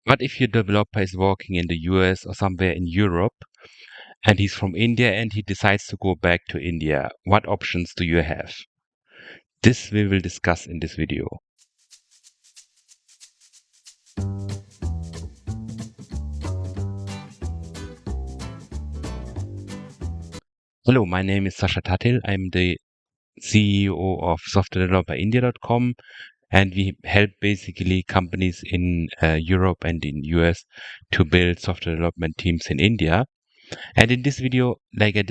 What if your developer is working in the US or somewhere in Europe and he's from India and he decides to go back to India? What options do you have? This we will discuss in this video. Hello, my name is Sasha Tatil. I'm the CEO of Software-Developer-India.com, and we help basically companies in Europe and in US to build software development teams in India. And in this video, like I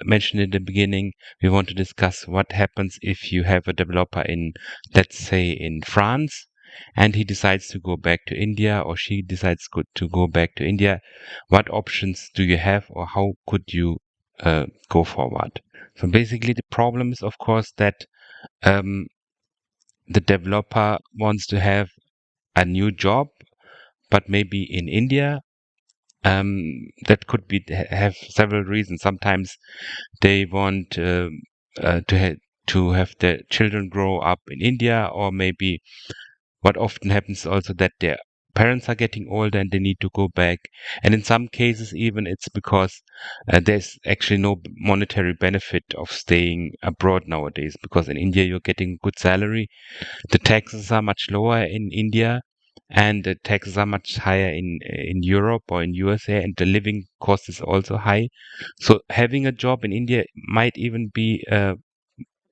mentioned in the beginning, we want to discuss what happens if you have a developer in, let's say, in France, and he decides to go back to India, or she decides to go back to India. What options do you have, or how could you go forward? So basically, the problem is, of course, that um, the developer wants to have a new job, but maybe in India. That could be have several reasons. Sometimes they want to have their children grow up in India, or maybe what often happens also that their parents are getting older and they need to go back. And in some cases, even it's because there's actually no monetary benefit of staying abroad nowadays. Because in India you're getting good salary, the taxes are much lower in India, and the taxes are much higher in Europe or in USA, and the living cost is also high. So having a job in India might even be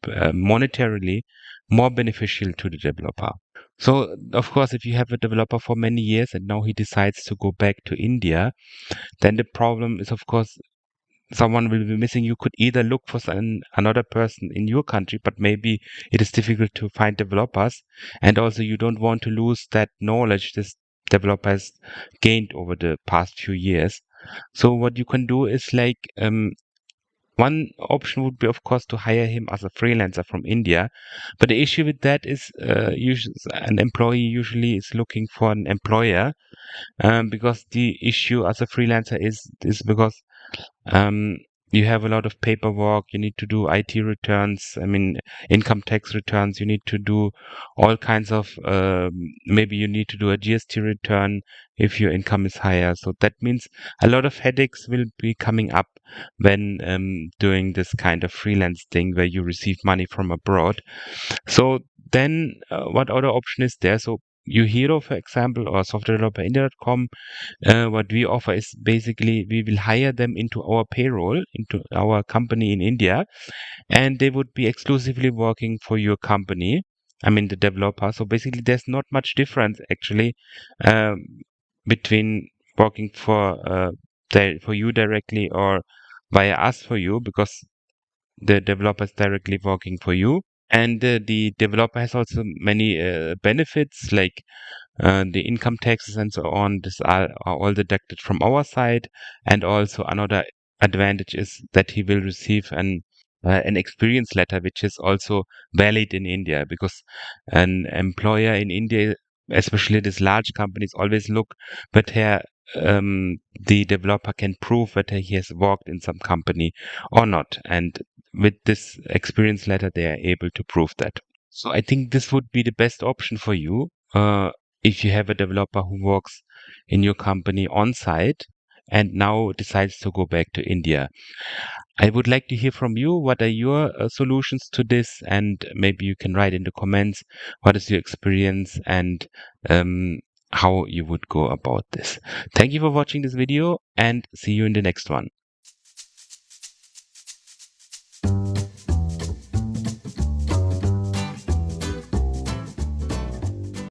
monetarily more beneficial to the developer. So of course, if you have a developer for many years and now he decides to go back to India, then the problem is, of course, someone will be missing. You could either look for another person in your country, but maybe it is difficult to find developers. And also, you don't want to lose that knowledge this developer has gained over the past few years. So what you can do is like one option would be, of course, to hire him as a freelancer from India. But the issue with that is, an employee usually is looking for an employer, because the issue as a freelancer is because um, you have a lot of paperwork. You need to do IT returns. I mean, income tax returns. You need to do all kinds of, maybe you need to do a GST return if your income is higher. So that means a lot of headaches will be coming up when doing this kind of freelance thing where you receive money from abroad. So then, what other option is there? So Hero, for example, or Software-Developer-India.com, what we offer is basically we will hire them into our payroll, into our company in India, and they would be exclusively working for your company. I mean, the developer. So basically, there's not much difference actually um, between working for you directly or via us for you, because the developer is directly working for you. And the developer has also many benefits, like the income taxes and so on. This are all deducted from our side. And also another advantage is that he will receive an experience letter, which is also valid in India, because an employer in India, especially these large companies, always look whether the developer can prove whether he has worked in some company or not. And with this experience letter, they are able to prove that. So I think this would be the best option for you, if you have a developer who works in your company on site and now decides to go back to India. I would like to hear from you. What are your solutions to this? And maybe you can write in the comments what is your experience and um, how you would go about this. Thank you for watching this video, and see you in the next one.